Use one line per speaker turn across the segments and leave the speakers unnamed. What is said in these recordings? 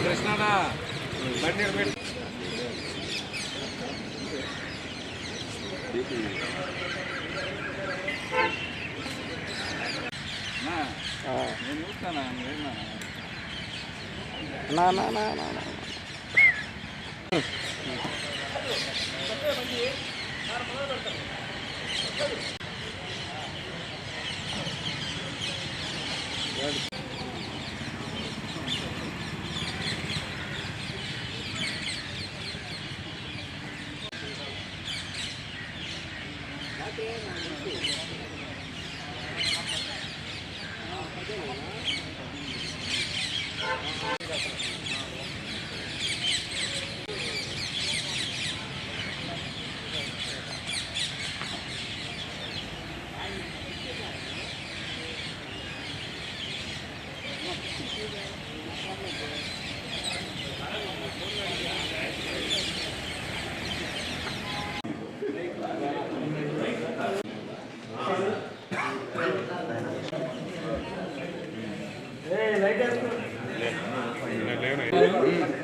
కృష్ణనా నేను చూస్తానా నా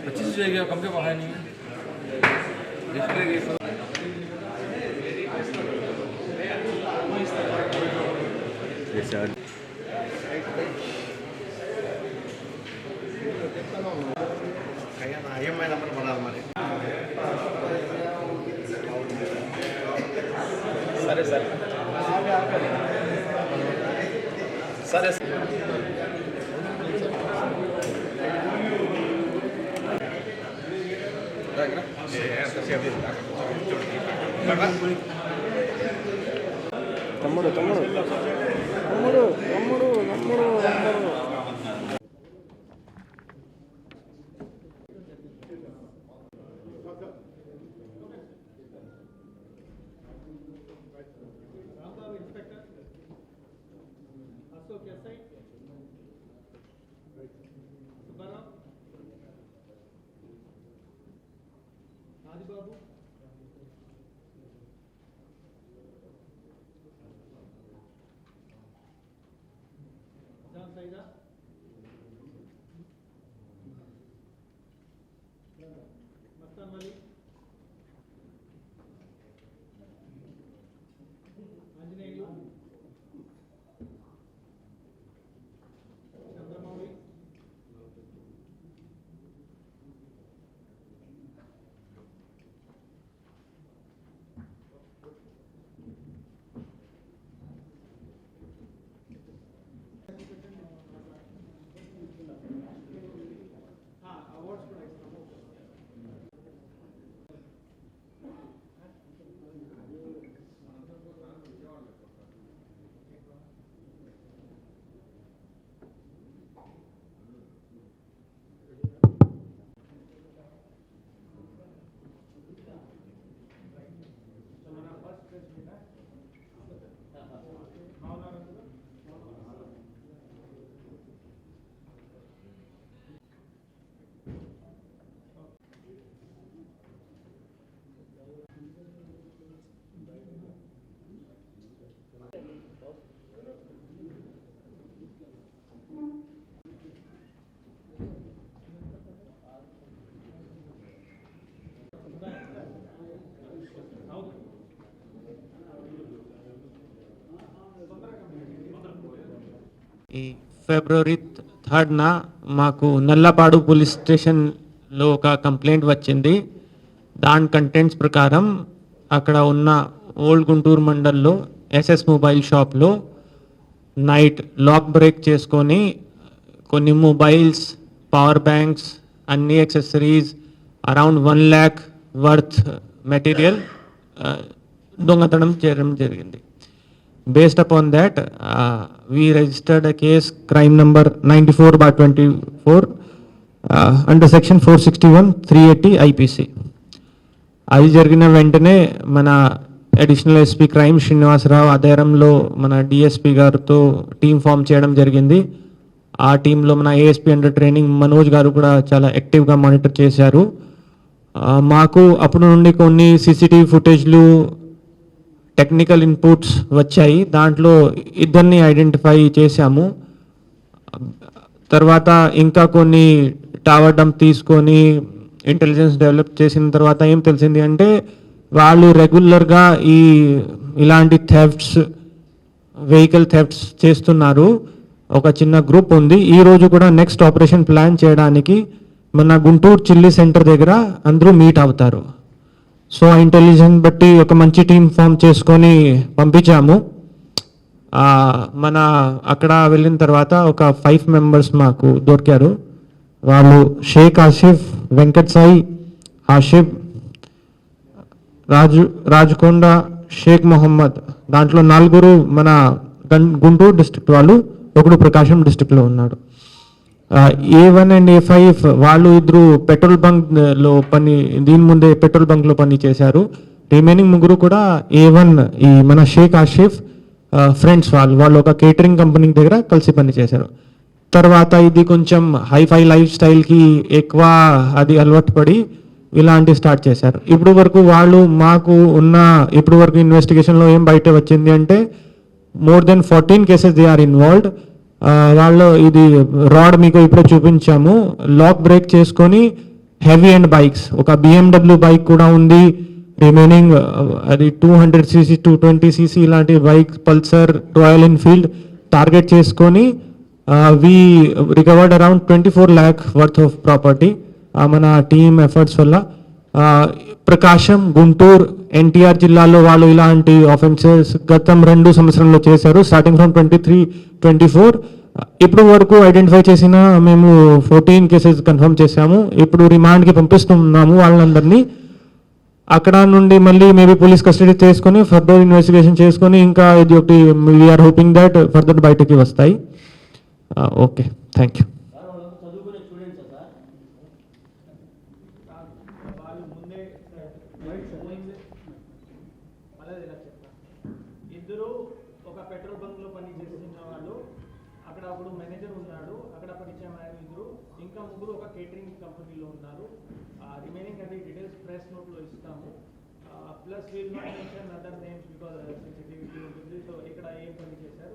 अच्छी से जाएगा कम के बाहर नहीं IMI नंबर बना हमारे सर सर सर తమ్ముడు తమ్ముడు తమ్ముడు తమ్ముడు తమ్ముడు ఆదిబాబు సైదా మస్తాన్ వలి ఆంజనేయులు చంద్రమౌళి
ఈ ఫిబ్రవరి 3న మాకు నల్లపాడు పోలీస్ స్టేషన్లో ఒక కంప్లైంట్ వచ్చింది. దాని కంటెంట్స్ ప్రకారం అక్కడ ఉన్న ఓల్డ్ గుంటూరు మండల్లో ఎస్ఎస్ మొబైల్ షాప్లో నైట్ లాక్ బ్రేక్ చేసుకొని కొన్ని మొబైల్స్, పవర్ బ్యాంక్స్, అన్ని accessories around 1 lakh worth material దొంగతనం చేయడం జరిగింది. Based upon that, we registered a case, crime number 94/24 under section 461 380 IPC. అది జరిగిన వెంటనే మన అడిషనల్ ఎస్పీ క్రైమ్ శ్రీనివాసరావు ఆధ్వర్యంలో మన డిఎస్పీ గారితో టీం ఫామ్ చేయడం జరిగింది. ఆ టీంలో మన ఏఎస్పీ అండర్ ట్రైనింగ్ మనోజ్ గారు కూడా చాలా యాక్టివ్గా మానిటర్ చేశారు. మాకు అప్పుడు నుండి కొన్ని సీసీటీవీ ఫుటేజ్లు టెక్నికల్ ఇన్పుట్స్ వచ్చాయి. దాంట్లో ఇద్దరిని ఐడెంటిఫై చేశాము. తర్వాత ఇంకా కొన్ని టవర్ డంప్ తీసుకొని ఇంటెలిజెన్స్ డెవలప్ చేసిన తర్వాత ఏం తెలిసింది అంటే వాళ్ళు రెగ్యులర్గా ఇలాంటి థెఫ్ట్స్, వెహికల్ థెఫ్ట్స్ చేస్తున్నారు. ఒక చిన్న గ్రూప్ ఉంది. ఈరోజు కూడా నెక్స్ట్ ఆపరేషన్ ప్లాన్ చేయడానికి మన గుంటూరు చిల్లీ సెంటర్ దగ్గర అందరూ మీట్ అవుతారు. సో ఆ ఇంటెలిజెన్స్ బట్టి ఒక మంచి టీం ఫామ్ చేసుకొని పంపించాము. మన అక్కడ వెళ్ళిన తర్వాత ఒక 5 మెంబర్స్ మాకు దొరికారు. వాళ్ళు షేక్ ఆసిఫ్, వెంకట్ సాయి, ఆషిఫ్, రాజకొండ, షేక్ మొహమ్మద్. దాంట్లో 4 మన గుంటూరు డిస్ట్రిక్ట్ వాళ్ళు, ఒకడు ప్రకాశం డిస్ట్రిక్ట్లో ఉన్నాడు. A1 అండ్ A5 వాళ్ళు ఇద్దరు పెట్రోల్ బంక్లో దీని ముందే పెట్రోల్ బంక్లో పని చేశారు. రిమైనింగ్ 3 కూడా A1 మన షేక్ ఆషిఫ్ ఫ్రెండ్స్ వాళ్ళు ఒక కేటరింగ్ కంపెనీ దగ్గర కలిసి పని చేశారు. తర్వాత ఇది కొంచెం హైఫై లైఫ్ స్టైల్కి ఎక్కువ అది అలవాటు పడి ఇలాంటి స్టార్ట్ చేశారు. ఇప్పుడు వరకు వాళ్ళు మాకు ఇప్పుడు వరకు ఇన్వెస్టిగేషన్లో ఏం బయట వచ్చింది అంటే more than 14 cases they are involved. వాళ్ళు ఇది రాడ్ మీకు ఇప్పుడే చూపించాము, లాక్ బ్రేక్ చేసుకొని హెవీ అండ్ బైక్స్, ఒక BMW బైక్ కూడా ఉంది. రిమైనింగ్ అది 200cc 220cc ఇలాంటి bike, Pulsar, Royal Enfield target చేసుకొని we recovered around 24 lakh worth of property మన టీమ్ ఎఫర్ట్స్ వల్ల. ప్రకాశం, గుంటూరు, NTR జిల్లాలో వాళ్ళు ఇలాంటి ఆఫెన్సెస్ గతం 2 సంవత్సరంలో చేశారు. స్టార్టింగ్ ఫ్రమ్ 23-24 ఇప్పుడు వరకు ఐడెంటిఫై చేసిన మేము 14 కేసెస్ కన్ఫర్మ్ చేశాము. ఇప్పుడు రిమాండ్కి పంపిస్తున్నాము వాళ్ళందరినీ. అక్కడ నుండి మళ్ళీ మేబీ పోలీస్ కస్టడీ చేసుకొని ఫర్దర్ ఇన్వెస్టిగేషన్ చేసుకొని ఇంకా ఇది ఒకటి వీఆర్ హోపింగ్ దట్ ఫర్దర్ బయటకి వస్తాయి. Okay, thank you.
ఇద్దరు ఒక పెట్రోల్ బంక్ లో పని చేస్తున్న వాళ్ళు, అక్కడ ఒకడు మేనేజర్ ఉన్నాడు, అక్కడ పరిచయం ఆయన ఇద్దరు, ఇంకా 3 ఒక కేటరింగ్ కంపెనీలో ఉన్నారు. రిమైనింగ్ అది డీటెయిల్స్ ప్రెస్ నోట్ లో ఇస్తాము. Plus will not mention other names because sensitivity ఉంటుంది. సో ఇక్కడ ఏం పని చేశారు